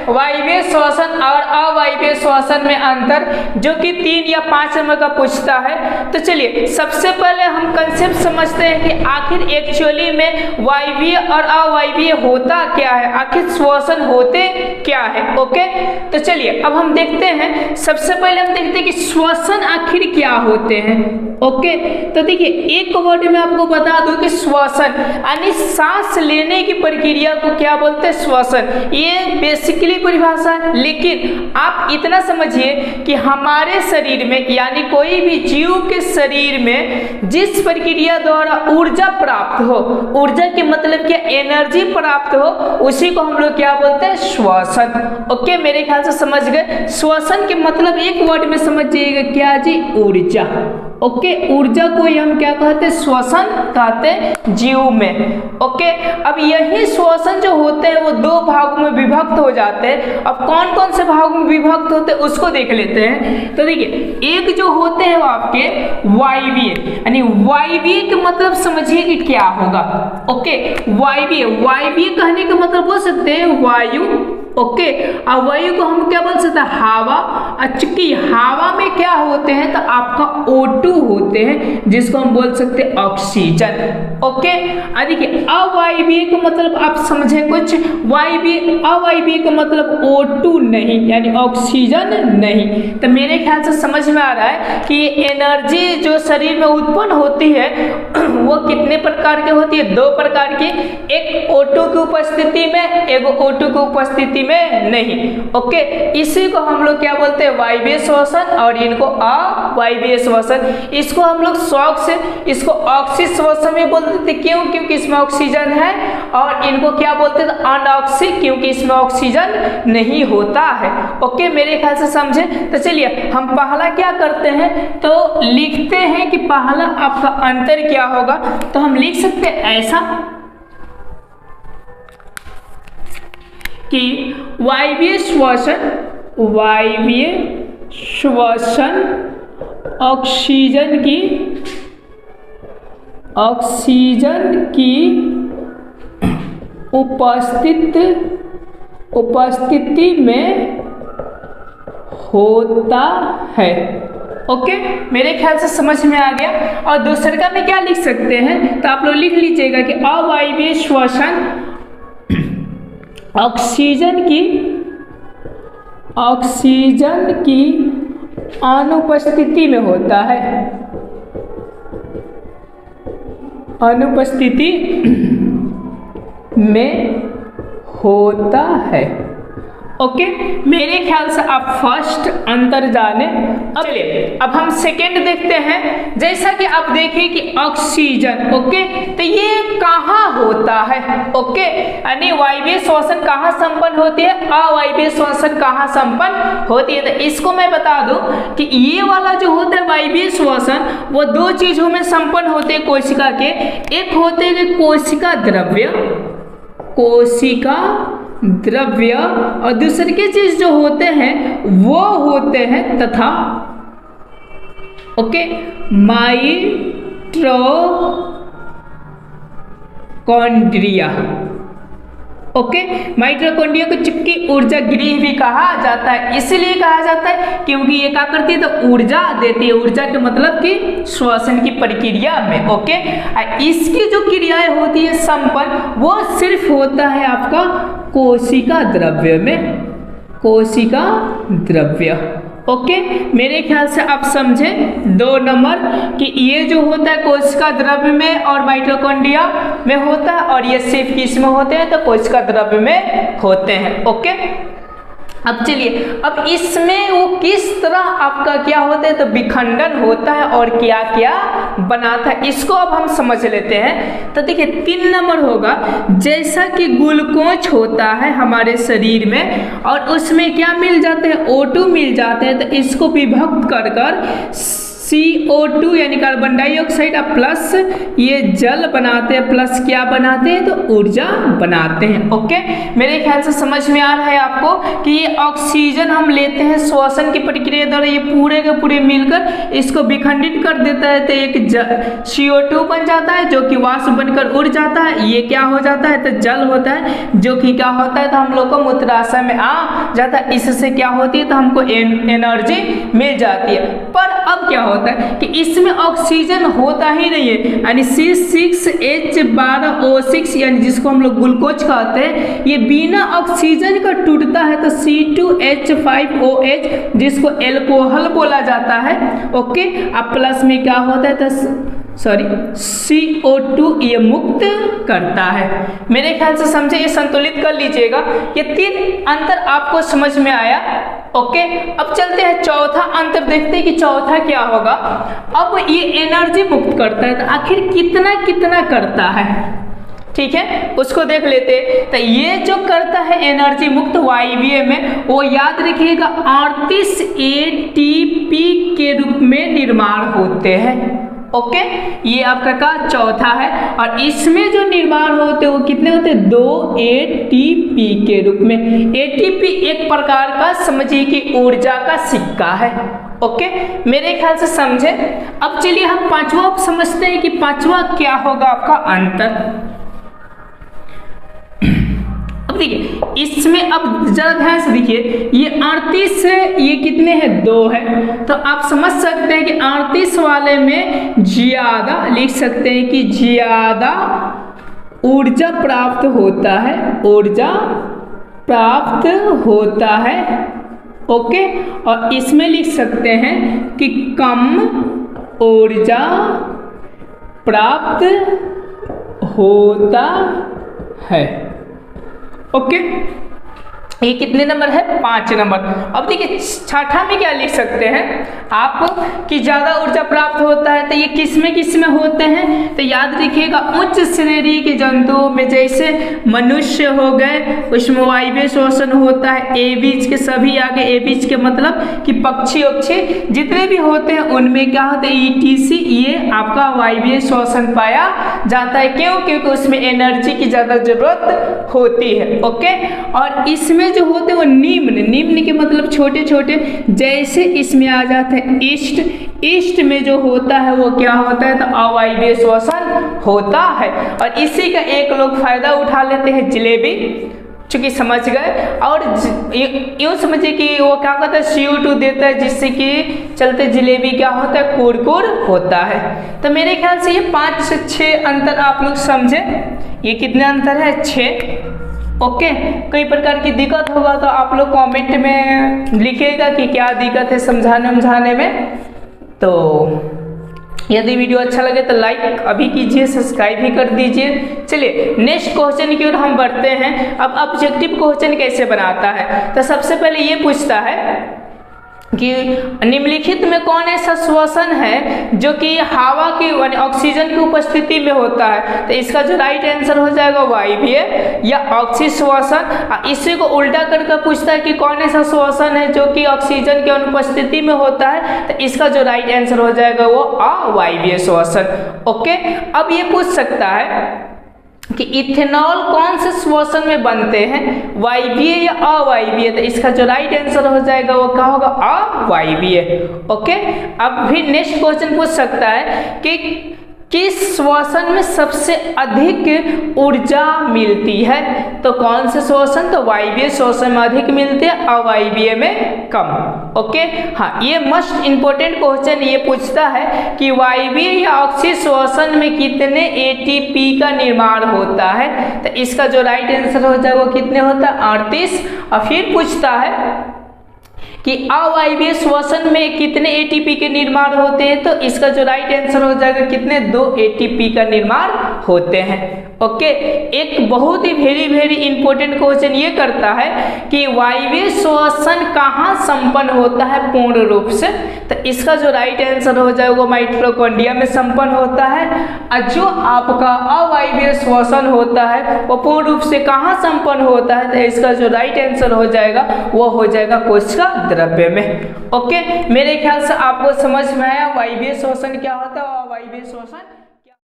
वायवीय श्वसन और अवायवीय श्वसन में अंतर, जो कि 3 या 5 नंबर का पूछता है। तो चलिए सबसे पहले हम कंसेप्ट समझते हैं कि आखिर एक्चुअली में वायवीय और अवायवीय होता क्या है, आखिर श्वसन होते क्या है। ओके, तो चलिए अब हम देखते हैं। सबसे पहले हम देखते हैं कि श्वसन आखिर क्या होते हैं। ओके, तो देखिए एक वर्ड में आपको बता दूं कि श्वसन यानी सांस लेने की प्रक्रिया को क्या बोलते हैं, श्वसन। ये बेसिकली परिभाषा है, लेकिन आप इतना समझिए कि हमारे शरीर में यानी कोई भी जीव के शरीर में जिस प्रक्रिया द्वारा ऊर्जा प्राप्त हो, ऊर्जा के मतलब क्या, एनर्जी प्राप्त हो, उसी को हम लोग क्या बोलते हैं, श्वसन। ओके, मेरे ख्याल से समझ गए। श्वसन के मतलब एक वर्ड में समझिएगा क्या जी, ऊर्जा। ओके, ऊर्जा को हम क्या कहते हैं, श्वसन कहते हैं जीव में। ओके, अब यही श्वसन जो होते हैं वो 2 भागों में विभक्त हो जाते हैं। अब कौन कौन से भागों में विभक्त होते हैं उसको देख लेते हैं। तो देखिए एक जो होते हैं वो आपके वायवीय, यानी वायवीय के मतलब समझिए कि क्या होगा। ओके, वायवीय, वायवीय कहने का मतलब बोल सकते हैं वायु। ओके, अब वायु को हम क्या बोल सकते हैं, हवा। चूंकि हवा में क्या होते हैं तो आपका O2 होते हैं, जिसको हम बोल सकते हैं ऑक्सीजन। ओके, देखिए अवायवीय का मतलब आप समझे कुछ, वायवीय अवायवीय का मतलब O2 नहीं, यानी ऑक्सीजन नहीं। तो मेरे ख्याल से समझ में आ रहा है कि ये एनर्जी जो शरीर में उत्पन्न होती है वो कितने प्रकार की होती है, 2 प्रकार की, एक O2 की उपस्थिति में, एक O2 की उपस्थिति में नहीं। ओके, इसी को हम लोग क्या बोलते हैं, वायवीय श्वसन, और इनको अवायवीय श्वसन। इसको हम लोग शौक से इसको ऑक्सी श्वसन में बोलते थे, क्यों, क्योंकि इसमें ऑक्सीजन है, और इनको क्या बोलते थे, अनऑक्सी, क्योंकि इसमें ऑक्सीजन नहीं होता है। ओके, मेरे ख्याल से समझे। तो चलिए हम पहला क्या करते हैं, तो लिखते हैं कि पहला आपका अंतर क्या होगा। तो हम लिख सकते हैं ऐसा कि वायवीय श्वसन, वायवीय श्वसन ऑक्सीजन की उपस्थिति में होता है। ओके, मेरे ख्याल से समझ में आ गया। और दूसरा में क्या लिख सकते हैं, तो आप लोग लिख लीजिएगा कि अवायवीय श्वसन ऑक्सीजन की अनुपस्थिति में होता है, अनुपस्थिति में होता है। ओके, मेरे ख्याल से आप फर्स्ट अंतर जाने। अब चलिए अब हम सेकेंड देखते हैं। जैसा कि आप देखिए कि ऑक्सीजन, ओके, तो ये कहाँ होता है। ओके, यानी वायवीय श्वसन कहाँ संपन्न होती है, अवायवीय श्वसन कहाँ संपन्न होती है। तो इसको मैं बता दूं कि ये वाला जो होता है वायवीय श्वसन, वो 2 चीजों में संपन्न होते हैं कोशिका के। एक होते हैं कोशिका द्रव्य, कोशिका द्रव्य, और दूसरी की चीज जो होते हैं वो होते हैं तथा, ओके, माइटोकॉन्ड्रिया। ओके, माइटोकॉन्ड्रिया को चुपकी ऊर्जा गृह भी कहा जाता है। इसलिए कहा जाता है क्योंकि ये क्या करती है, तो ऊर्जा देती है। ऊर्जा के मतलब कि श्वसन की प्रक्रिया में। ओके, इसकी जो क्रियाएं होती है संपन्न, वो सिर्फ होता है आपका कोशिका द्रव्य में, कोशिका द्रव्य। ओके, मेरे ख्याल से आप समझे 2 नंबर कि ये जो होता है कोशिका द्रव्य में और माइटोकॉन्ड्रिया में होता है, और ये सिर्फ किस में होते हैं, तो कोशिका द्रव्य में होते हैं। ओके, अब चलिए अब इसमें वो किस तरह आपका क्या होता है, तो विखंडन होता है और क्या क्या बनाता है, इसको अब हम समझ लेते हैं। तो देखिए 3 नंबर होगा, जैसा कि ग्लूकोज होता है हमारे शरीर में और उसमें क्या मिल जाते हैं, O2 मिल जाते हैं, तो इसको विभक्त कर CO2 यानी कार्बन डाइऑक्साइड और प्लस ये जल बनाते हैं, प्लस क्या बनाते हैं तो ऊर्जा बनाते हैं। ओके, मेरे ख्याल से समझ में आ रहा है आपको कि ये ऑक्सीजन हम लेते हैं श्वसन की प्रक्रिया द्वारा, ये पूरे के पूरे मिलकर इसको विखंडित कर देता है तो एक CO2 बन जाता है जो कि वाष्प बनकर उड़ जाता है, ये क्या हो जाता है तो जल होता है जो कि क्या होता है तो हम लोग को मूत्राशय में आ जाता है, इससे क्या होती है तो हमको एनर्जी मिल जाती है। पर अब क्या होता है कि इसमें ऑक्सीजन होता ही नहीं है, यानी C6H12O6 यानी जिसको हम लोग ग्लूकोज कहते हैं, ये बिना ऑक्सीजन का टूटता है तो C2H5OH जिसको एल्कोहल बोला जाता है। ओके, अब प्लस में क्या होता है तो CO2 ये मुक्त करता है। मेरे ख्याल से समझे, ये संतुलित कर लीजिएगा, ये तीन अंतर आपको समझ में आया। ओके, अब चलते हैं चौथा अंतर देखते हैं कि चौथा क्या होगा। अब ये एनर्जी मुक्त करता है तो आखिर कितना कितना करता है, ठीक है, उसको देख लेते। तो ये जो करता है एनर्जी मुक्त वायवीय में, वो याद रखिएगा 38 ATP के रूप में निर्माण होते हैं। ओके, ये आपका का चौथा है और इसमें जो निर्माण होते हैं वो कितने होते हैं 2 ATP के रूप में। ATP एक प्रकार का समझिए कि ऊर्जा का सिक्का है। ओके, मेरे ख्याल से समझे। अब चलिए हम पांचवा समझते हैं कि पांचवा क्या होगा आपका अंतर। अब देखिए इसमें, अब जरा ध्यान से देखिए, ये 38 से ये कितने हैं 2 है, तो आप समझ सकते हैं कि 38 वाले में ज्यादा लिख सकते हैं कि ज्यादा ऊर्जा प्राप्त होता है, ऊर्जा प्राप्त होता है। ओके, और इसमें लिख सकते हैं कि कम ऊर्जा प्राप्त होता है। ओके, ये कितने नंबर है 5 नंबर। अब देखिए छठा में क्या लिख सकते हैं आप कि ज्यादा ऊर्जा प्राप्त होता है, तो ये किस में होते हैं तो याद रखिएगा उच्च श्रेणी के जंतुओं में, जैसे मनुष्य हो गए, उसमें वायवीय श्वसन होता है। ए बीच के सभी आगे, ए बीच के मतलब कि पक्षी वक्षी जितने भी होते हैं उनमें क्या होता है ETC, ये आपका वायवीय श्वसन पाया जाता है। क्यों? क्योंकि उसमें एनर्जी की ज्यादा जरूरत होती है। ओके, और इसमें जो होते हैं वो निम्न के मतलब छोटे छोटे, जैसे इसमें आ जाते हैं ईस्ट में जो होता है वो क्या होता है तो अवायवीय श्वसन होता है। और इसी का एक लोग फायदा उठा लेते हैं जलेबी, चूंकि समझ गए, और यूँ समझिए कि वो क्या कहता है CO2 देता है, जिससे कि चलते जलेबी क्या होता है कुरकुर होता है। तो मेरे ख्याल से ये 5 से 6 अंतर आप लोग समझे। ये कितने अंतर है 6। ओके, कई प्रकार की दिक्कत होगा तो आप लोग कमेंट में लिखिएगा कि क्या दिक्कत है समझाने में। तो यदि वीडियो अच्छा लगे तो लाइक अभी कीजिए, सब्सक्राइब भी कर दीजिए। चलिए नेक्स्ट क्वेश्चन की ओर हम बढ़ते हैं। अब ऑब्जेक्टिव क्वेश्चन कैसे बनाता है, तो सबसे पहले ये पूछता है कि निम्नलिखित में कौन ऐसा श्वसन है जो कि हवा की यानी ऑक्सीजन की उपस्थिति में होता है, तो इसका जो राइट आंसर हो जाएगा वायवीय या ऑक्सी श्वसन। इसी को उल्टा करके पूछता है कि कौन ऐसा श्वसन है जो कि ऑक्सीजन की अनुपस्थिति में होता है, तो इसका जो राइट आंसर हो जाएगा वो अवायवीय श्वसन। ओके, अब ये पूछ सकता है कि इथेनॉल कौन से श्वसन में बनते हैं, वायवीय या अवायवीय, तो इसका जो राइट आंसर हो जाएगा वो क्या होगा अवायवीय। ओके, अब भी नेक्स्ट क्वेश्चन पूछ सकता है कि किस श्वसन में सबसे अधिक ऊर्जा मिलती है, तो कौन से श्वसन, तो वायवीय श्वसन में अधिक मिलती है, अवायवीय में कम। ओके, हाँ, ये मोस्ट इंपोर्टेंट क्वेश्चन ये पूछता है कि वायवीय या ऑक्सी श्वसन में कितने ATP का निर्माण होता है, तो इसका जो राइट आंसर हो जाएगा वो कितने होता है 38। और फिर पूछता है कि अवायवीय श्वसन में कितने ATP के निर्माण होते हैं, तो इसका जो राइट आंसर हो जाएगा कितने 2 ATP का निर्माण होते हैं। ओके। एक बहुत ही वेरी इंपॉर्टेंट क्वेश्चन ये करता है कि वायवीय श्वसन कहाँ संपन्न होता है पूर्ण रूप से, तो इसका जो राइट आंसर हो जाएगा वो माइटोकॉन्ड्रिया में संपन्न होता है। और जो आपका अवायवीय श्वसन होता है वो पूर्ण रूप से कहाँ संपन्न होता है, तो इसका जो राइट आंसर हो जाएगा वो हो जाएगा कोशिका द्रव्य में। ओके, मेरे ख्याल से आपको समझ में आया वायवीय श्वसन क्या होता है और अवायवीय श्वसन